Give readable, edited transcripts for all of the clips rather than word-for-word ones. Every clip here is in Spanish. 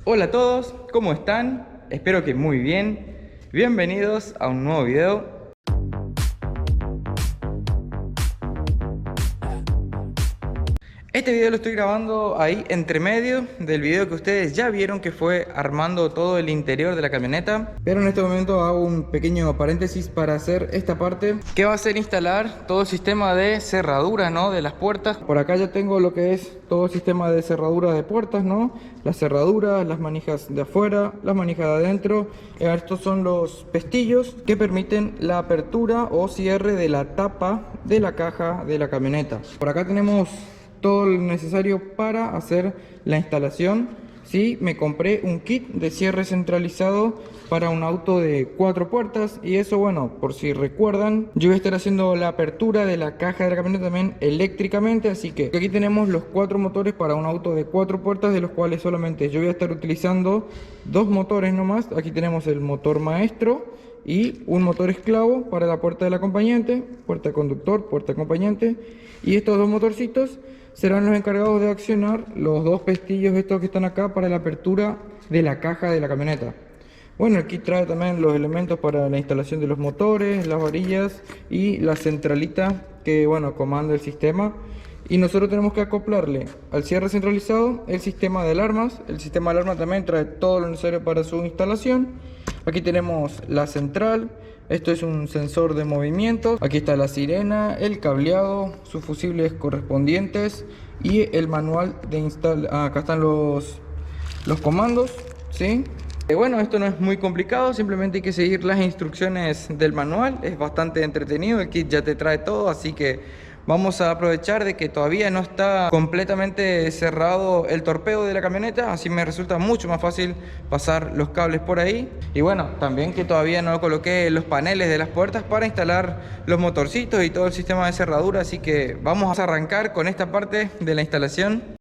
Hola a todos, ¿cómo están? Espero que muy bien. Bienvenidos a un nuevo video. Este video lo estoy grabando ahí entre medio del video que ustedes ya vieron, que fue armando todo el interior de la camioneta. Pero en este momento hago un pequeño paréntesis para hacer esta parte, que va a ser instalar todo el sistema de cerradura, ¿no?, de las puertas. Por acá ya tengo lo que es todo el sistema de cerradura de puertas, ¿no? Las cerraduras, las manijas de afuera, las manijas de adentro. Estos son los pestillos que permiten la apertura o cierre de la tapa de la caja de la camioneta. Por acá tenemos todo lo necesario para hacer la instalación. Sí, me compré un kit de cierre centralizado para un auto de 4 puertas. Y eso, bueno, por si recuerdan, yo voy a estar haciendo la apertura de la caja de la camioneta también eléctricamente. Así que aquí tenemos los 4 motores para un auto de 4 puertas, de los cuales solamente yo voy a estar utilizando 2 motores nomás. Aquí tenemos el motor maestro y un motor esclavo para la puerta del acompañante, puerta de conductor, puerta acompañante. Y estos 2 motorcitos serán los encargados de accionar los 2 pestillos estos que están acá para la apertura de la caja de la camioneta. Bueno, el kit trae también los elementos para la instalación de los motores, las varillas y la centralita que, bueno, comanda el sistema. Y nosotros tenemos que acoplarle al cierre centralizado el sistema de alarmas. El sistema de alarma también trae todo lo necesario para su instalación. Aquí tenemos la central. Esto es un sensor de movimiento. Aquí está la sirena, el cableado, sus fusibles correspondientes y el manual de instalación. Acá están los comandos, ¿sí? Bueno, esto no es muy complicado, simplemente hay que seguir las instrucciones del manual. Es bastante entretenido, el kit ya te trae todo, así que vamos a aprovechar de que todavía no está completamente cerrado el torpedo de la camioneta, así me resulta mucho más fácil pasar los cables por ahí. Y bueno, también que todavía no coloqué los paneles de las puertas para instalar los motorcitos y todo el sistema de cerradura, así que vamos a arrancar con esta parte de la instalación.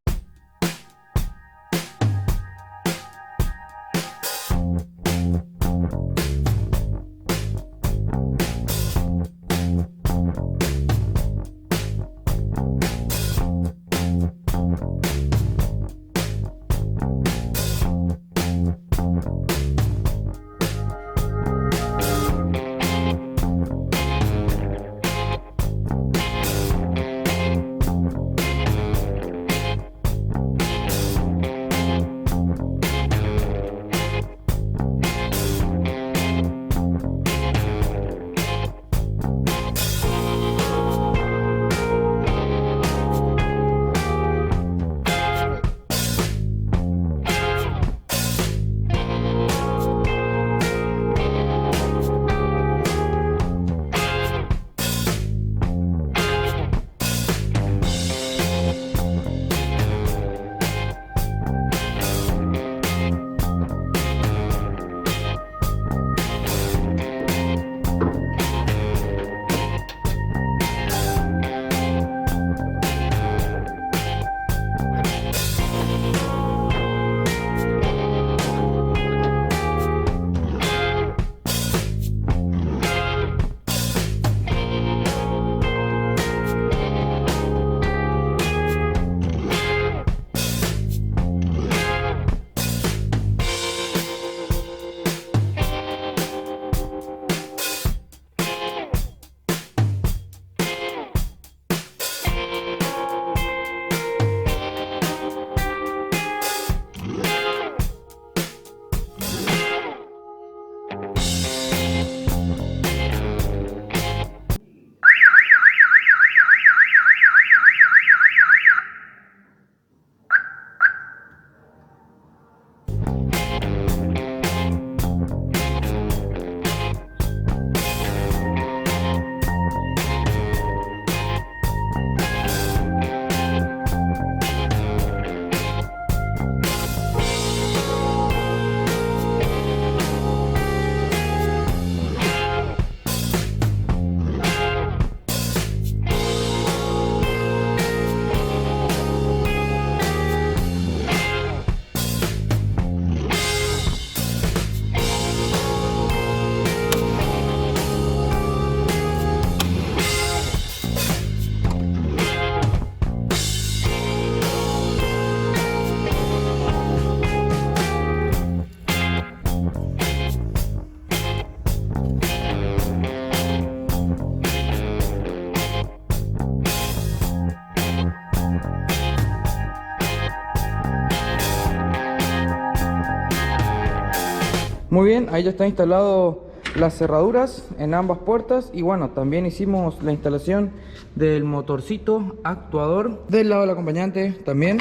Muy bien, ahí ya está instalado las cerraduras en ambas puertas. Y bueno, también hicimos la instalación del motorcito actuador del lado del acompañante. También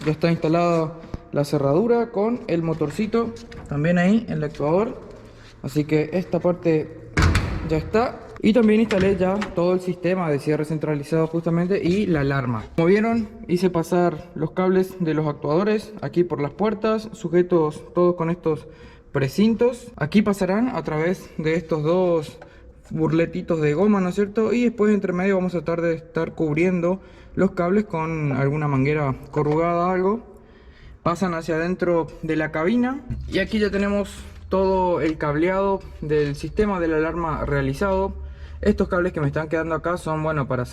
ya está instalada la cerradura con el motorcito también ahí, el actuador. Así que esta parte ya está. Y también instalé ya todo el sistema de cierre centralizado justamente y la alarma. Como vieron, hice pasar los cables de los actuadores aquí por las puertas, sujetos todos con estos precintos. Aquí pasarán a través de estos dos burletitos de goma, ¿no es cierto? Y después entre medio vamos a tratar de estar cubriendo los cables con alguna manguera corrugada, algo. Pasan hacia adentro de la cabina y aquí ya tenemos todo el cableado del sistema de la alarma realizado. Estos cables que me están quedando acá son, bueno, para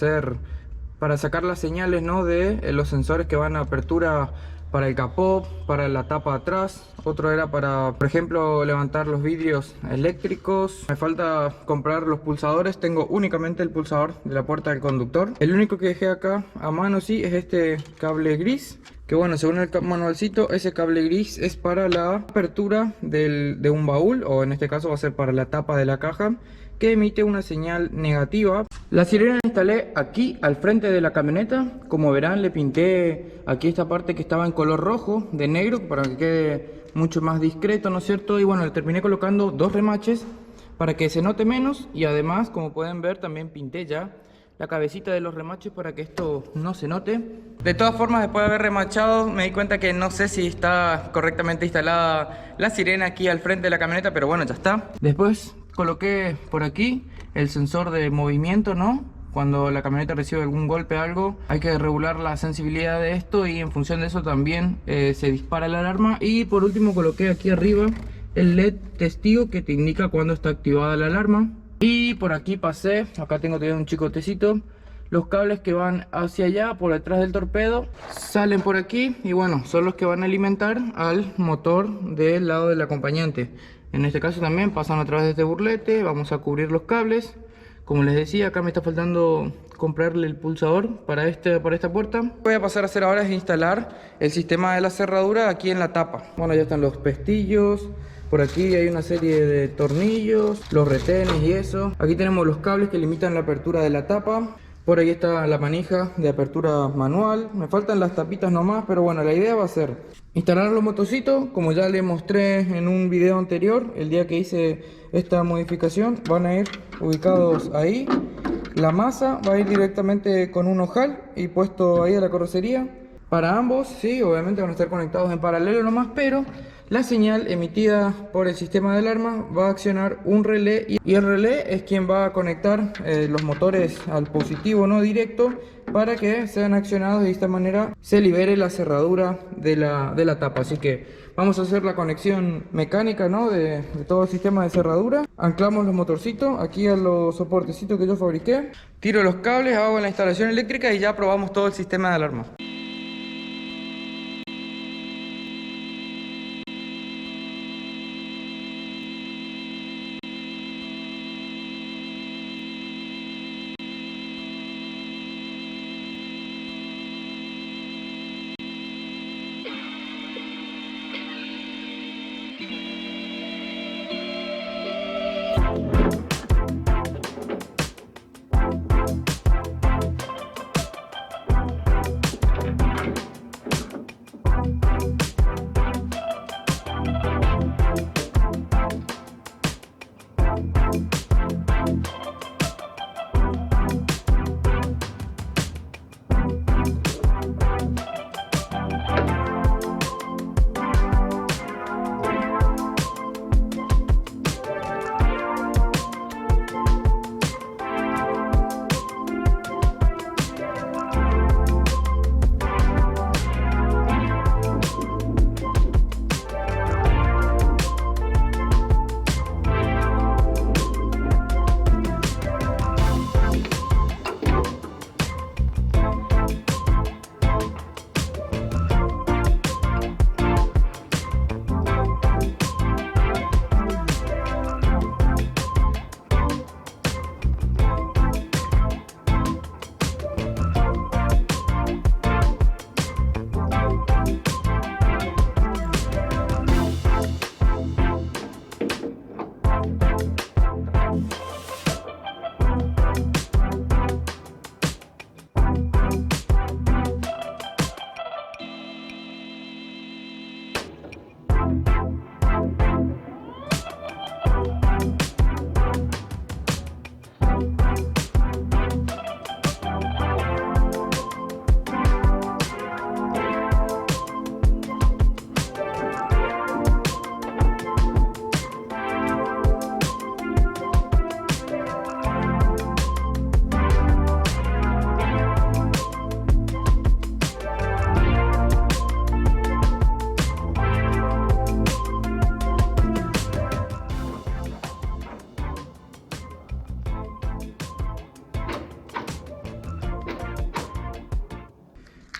sacar las señales, ¿no?, de los sensores que van a apertura para el capó, para la tapa atrás. Otro era para, por ejemplo, levantar los vidrios eléctricos. Me falta comprar los pulsadores. Tengo únicamente el pulsador de la puerta del conductor. El único que dejé acá a mano, sí, es este cable gris. Que bueno, según el manualcito, ese cable gris es para la apertura de un baúl, o en este caso va a ser para la tapa de la caja, que emite una señal negativa. La sirena la instalé aquí al frente de la camioneta. Como verán, le pinté aquí esta parte que estaba en color rojo de negro para que quede mucho más discreto, ¿no es cierto? Y bueno, le terminé colocando dos remaches para que se note menos. Y además, como pueden ver, también pinté ya la cabecita de los remaches para que esto no se note. De todas formas, después de haber remachado, me di cuenta que no sé si está correctamente instalada la sirena aquí al frente de la camioneta, pero bueno, ya está. Después coloqué por aquí el sensor de movimiento, ¿no? Cuando la camioneta recibe algún golpe o algo, hay que regular la sensibilidad de esto y en función de eso también se dispara la alarma. Y por último coloqué aquí arriba el LED testigo que te indica cuando está activada la alarma. Y por aquí pasé, acá tengo todavía un chicotecito, los cables que van hacia allá por detrás del torpedo salen por aquí y bueno, son los que van a alimentar al motor del lado del acompañante. En este caso también pasan a través de este burlete. Vamos a cubrir los cables. Como les decía, acá me está faltando comprarle el pulsador para esta puerta. Lo que voy a pasar a hacer ahora es instalar el sistema de la cerradura aquí en la tapa. Bueno, ya están los pestillos. Por aquí hay una serie de tornillos, los retenes y eso. Aquí tenemos los cables que limitan la apertura de la tapa. Por ahí está la manija de apertura manual. Me faltan las tapitas nomás, pero bueno, la idea va a ser instalar los motocitos. Como ya les mostré en un video anterior, el día que hice esta modificación, van a ir ubicados ahí. La masa va a ir directamente con un ojal y puesto ahí a la carrocería. Para ambos, sí, obviamente van a estar conectados en paralelo nomás, pero la señal emitida por el sistema de alarma va a accionar un relé y el relé es quien va a conectar los motores al positivo, no directo, para que sean accionados y de esta manera se libere la cerradura de la tapa. Así que vamos a hacer la conexión mecánica, ¿no?, de todo el sistema de cerradura. Anclamos los motorcitos aquí a los soportecitos que yo fabriqué. Tiro los cables, hago la instalación eléctrica y ya probamos todo el sistema de alarma.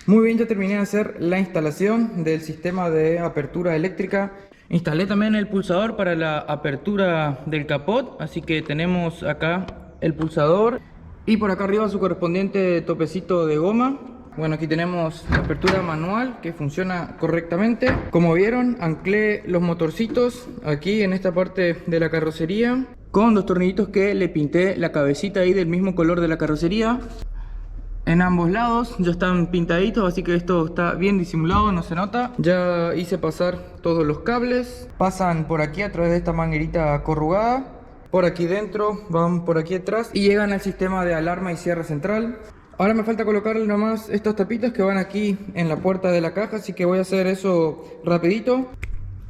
Muy bien, ya terminé de hacer la instalación del sistema de apertura eléctrica. Instalé también el pulsador para la apertura del capot, así que tenemos acá el pulsador y por acá arriba su correspondiente topecito de goma. Bueno, aquí tenemos la apertura manual que funciona correctamente. Como vieron, anclé los motorcitos aquí en esta parte de la carrocería con dos tornillitos que le pinté la cabecita ahí del mismo color de la carrocería. En ambos lados ya están pintaditos, así que esto está bien disimulado, no se nota. Ya hice pasar todos los cables, pasan por aquí a través de esta manguerita corrugada, por aquí dentro, van por aquí atrás y llegan al sistema de alarma y cierre central. Ahora me falta colocarle nomás estas tapitas que van aquí en la puerta de la caja, así que voy a hacer eso rapidito.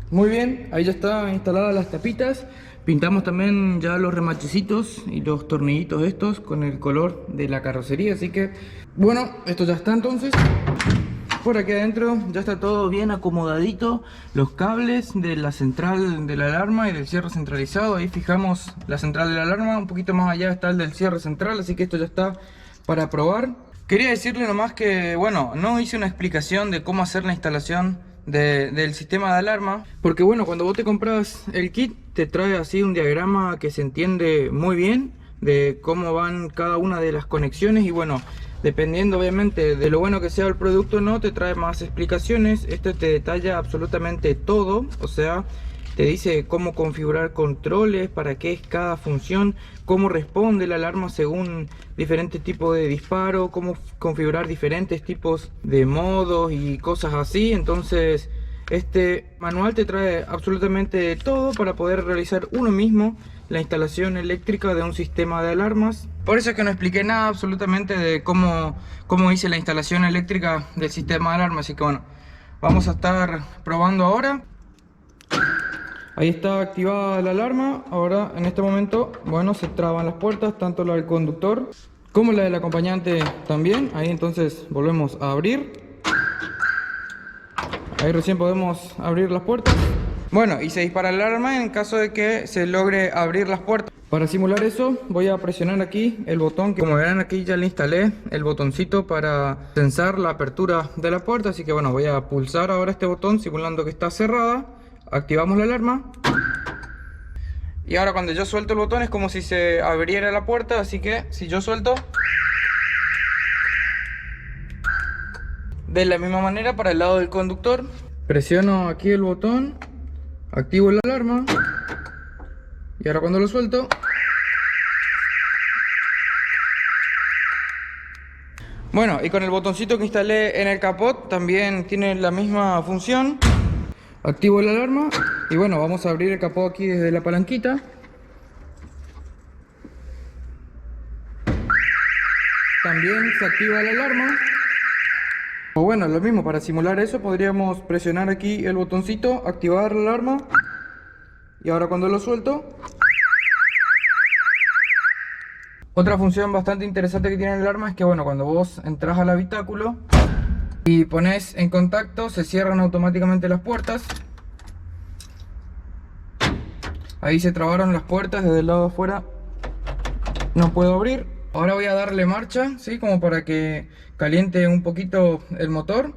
Muy bien, ahí ya están instaladas las tapitas. Pintamos también ya los remachecitos y los tornillitos estos con el color de la carrocería, así que bueno, esto ya está entonces. Por aquí adentro ya está todo bien acomodadito, los cables de la central de la alarma y del cierre centralizado. Ahí fijamos la central de la alarma, un poquito más allá está el del cierre central, así que esto ya está para probar. Quería decirle nomás que, bueno, no hice una explicación de cómo hacer la instalación del sistema de alarma, porque bueno, cuando vos te compras el kit te trae así un diagrama que se entiende muy bien de cómo van cada una de las conexiones y bueno, dependiendo obviamente de lo bueno que sea el producto, no te trae más explicaciones. Este te detalla absolutamente todo, o sea, te dice cómo configurar controles, para qué es cada función, cómo responde la alarma según diferentes tipos de disparo, cómo configurar diferentes tipos de modos y cosas así. Entonces este manual te trae absolutamente todo para poder realizar uno mismo la instalación eléctrica de un sistema de alarmas. Por eso es que no expliqué nada absolutamente de cómo hice la instalación eléctrica del sistema de alarmas. Así que bueno, vamos a estar probando ahora. Ahí está activada la alarma. Ahora en este momento, bueno, se traban las puertas, tanto la del conductor como la del acompañante también. Ahí entonces volvemos a abrir. Ahí recién podemos abrir las puertas. Bueno, y se dispara la alarma en caso de que se logre abrir las puertas. Para simular eso voy a presionar aquí el botón que, como verán, aquí ya le instalé el botoncito para sensar la apertura de la puerta. Así que bueno, voy a pulsar ahora este botón simulando que está cerrada. Activamos la alarma y ahora cuando yo suelto el botón es como si se abriera la puerta, así que si yo suelto, de la misma manera para el lado del conductor, presiono aquí el botón, activo la alarma y ahora cuando lo suelto, bueno, y con el botoncito que instalé en el capot también tiene la misma función. Activo la alarma y bueno, vamos a abrir el capó aquí desde la palanquita. También se activa la alarma. O bueno, lo mismo, para simular eso podríamos presionar aquí el botoncito, activar la alarma y ahora cuando lo suelto. Otra función bastante interesante que tiene el alarma es que bueno, cuando vos entras al habitáculo y pones en contacto, se cierran automáticamente las puertas. Ahí se trabaron las puertas, desde el lado de afuera no puedo abrir. Ahora voy a darle marcha, ¿sí? Como para que caliente un poquito el motor.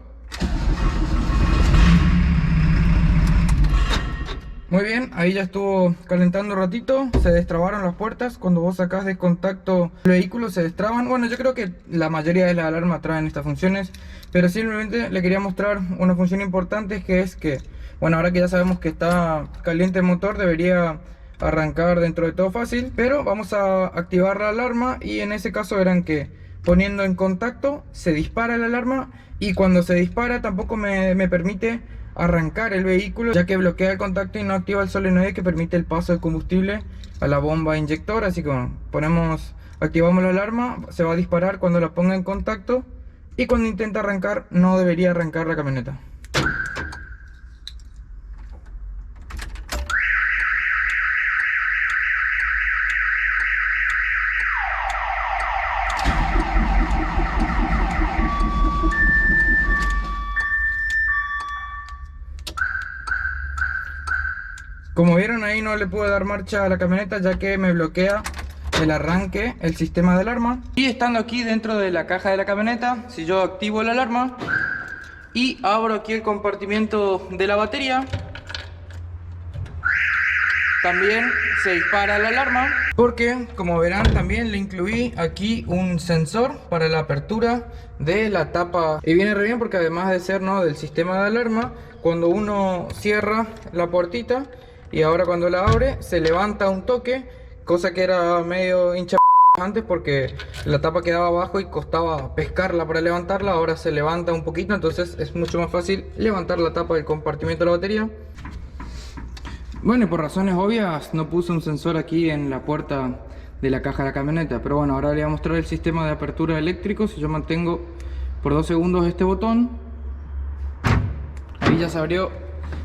Muy bien, ahí ya estuvo calentando un ratito. Se destrabaron las puertas. Cuando vos sacás de contacto el vehículo se destraban. Bueno, yo creo que la mayoría de las alarmas traen estas funciones, pero simplemente le quería mostrar una función importante, que es que, bueno, ahora que ya sabemos que está caliente el motor, debería arrancar dentro de todo fácil. Pero vamos a activar la alarma y en ese caso verán que poniendo en contacto se dispara la alarma y cuando se dispara tampoco me permite arrancar el vehículo, ya que bloquea el contacto y no activa el solenoide que permite el paso de combustible a la bomba inyectora. Así que bueno, activamos la alarma, se va a disparar cuando la ponga en contacto y cuando intenta arrancar no debería arrancar la camioneta. Como vieron, ahí no le pude dar marcha a la camioneta ya que me bloquea el arranque, el sistema de alarma. Y estando aquí dentro de la caja de la camioneta, si yo activo la alarma, Y abro aquí el compartimiento de la batería. También se dispara la alarma, porque como verán también le incluí aquí un sensor para la apertura de la tapa. Y viene re bien porque además de ser, ¿no?, del sistema de alarma, cuando uno cierra la puertita y ahora cuando la abre se levanta un toque, cosa que era medio hincha antes porque la tapa quedaba abajo y costaba pescarla para levantarla. Ahora se levanta un poquito, entonces es mucho más fácil levantar la tapa del compartimento de la batería. Bueno, y por razones obvias no puse un sensor aquí en la puerta de la caja de la camioneta. Pero bueno, ahora le voy a mostrar el sistema de apertura eléctrico. Si yo mantengo por 2 segundos este botón, ahí ya se abrió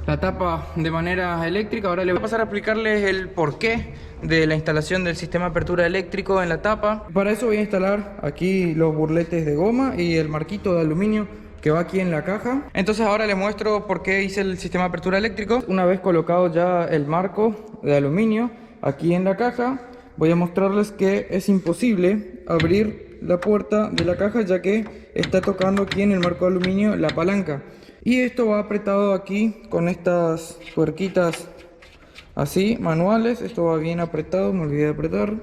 la tapa de manera eléctrica. Ahora le voy a pasar a explicarles el porqué de la instalación del sistema de apertura eléctrico en la tapa. Para eso voy a instalar aquí los burletes de goma y el marquito de aluminio que va aquí en la caja. Entonces ahora les muestro por qué hice el sistema de apertura eléctrico. Una vez colocado ya el marco de aluminio aquí en la caja, voy a mostrarles que es imposible abrir la puerta de la caja, ya que está tocando aquí en el marco de aluminio la palanca. Y esto va apretado aquí con estas tuerquitas así, manuales. Esto va bien apretado, me olvidé de apretar.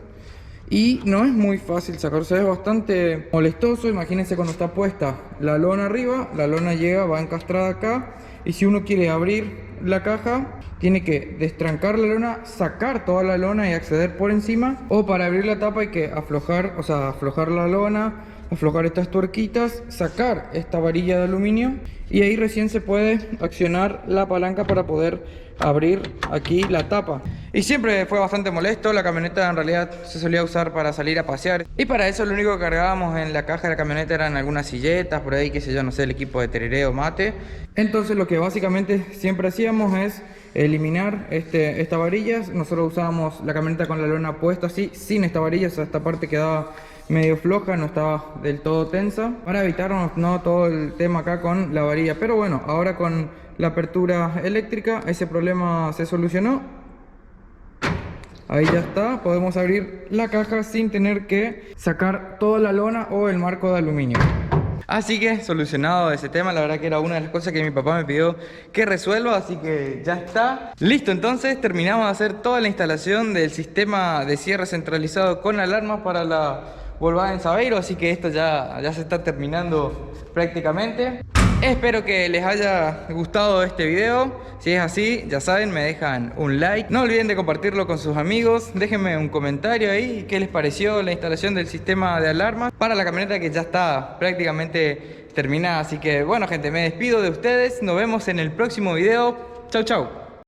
Y no es muy fácil sacarse, es bastante molestoso. Imagínense cuando está puesta la lona arriba, la lona llega, va encastrada acá. Y si uno quiere abrir la caja, tiene que destrancar la lona, sacar toda la lona y acceder por encima. O para abrir la tapa hay que aflojar, aflojar la lona, aflojar estas tuerquitas, sacar esta varilla de aluminio. Y ahí recién se puede accionar la palanca para poder abrir aquí la tapa. Y siempre fue bastante molesto. La camioneta en realidad se solía usar para salir a pasear, y para eso lo único que cargábamos en la caja de la camioneta eran algunas silletas por ahí, qué sé yo, no sé, el equipo de tereré o mate. Entonces lo que básicamente siempre hacíamos es eliminar esta varilla. Nosotros usábamos la camioneta con la lona puesta así, sin esta varilla. O sea, esta parte quedaba medio floja, no estaba del todo tensa, para evitarnos, ¿no?, todo el tema acá con la varilla. Pero bueno, ahora con la apertura eléctrica ese problema se solucionó. Ahí ya está, podemos abrir la caja sin tener que sacar toda la lona o el marco de aluminio. Así que solucionado ese tema. La verdad que era una de las cosas que mi papá me pidió que resuelva, así que ya está. Listo, entonces terminamos de hacer toda la instalación del sistema de cierre centralizado con alarmas para la Volkswagen Saveiro. Así que esto ya se está terminando prácticamente. Espero que les haya gustado este video. Si es así, ya saben, me dejan un like. No olviden de compartirlo con sus amigos. Déjenme un comentario ahí qué les pareció la instalación del sistema de alarma para la camioneta, que ya está prácticamente terminada. Así que bueno, gente, me despido de ustedes. Nos vemos en el próximo video. Chau, chau.